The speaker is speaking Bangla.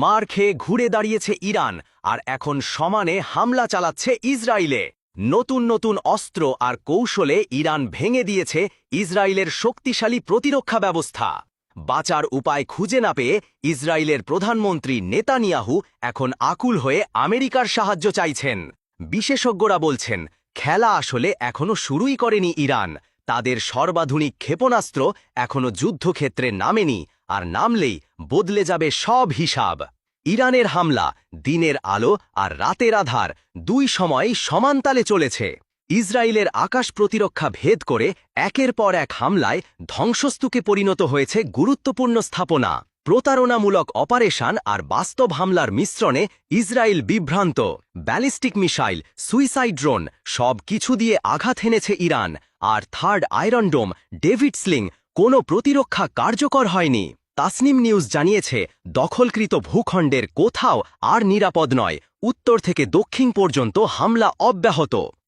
মার খেয়ে ঘুরে দাঁড়িয়েছে ইরান আর এখন সমানে হামলা চালাচ্ছে ইসরায়েলে। নতুন নতুন অস্ত্র আর কৌশলে ইরান ভেঙে দিয়েছে ইসরায়েলের শক্তিশালী প্রতিরক্ষা ব্যবস্থা। বাঁচার উপায় খুঁজে না পেয়ে ইসরায়েলের প্রধানমন্ত্রী নেতানিয়াহু এখন আকুল হয়ে আমেরিকার সাহায্য চাইছেন। বিশেষজ্ঞরা বলছেন, খেলা আসলে এখনও শুরুই করেনি ইরান। তাদের সর্বাধুনিক ক্ষেপণাস্ত্র এখনও যুদ্ধক্ষেত্রে নামেনি, আর নামলেই বদলে যাবে সব হিসাব। ইরানের হামলা দিনের আলো আর রাতের আধার দুই সময়ই সমানতালে চলেছে। ইসরায়েলের আকাশ প্রতিরক্ষা ভেদ করে একের পর এক হামলায় ধ্বংসস্তূপে পরিণত হয়েছে গুরুত্বপূর্ণ স্থাপনা। প্রতারণামূলক অপারেশন আর বাস্তব হামলার মিশ্রণে ইসরায়েল বিভ্রান্ত। ব্যালিস্টিক মিসাইল, সুইসাইড ড্রোন সব কিছু দিয়ে আঘাত হেনেছে ইরান। আর থার্ড আয়রন ডোম, ডেভিড স্লিং কোনো প্রতিরক্ষা কার্যকর হয়নি। তাসনিম নিউজ জানিয়েছে, দখলকৃত ভূখণ্ডের কোথাও আর নিরাপদ নয়। উত্তর থেকে দক্ষিণ পর্যন্ত হামলা অব্যাহত।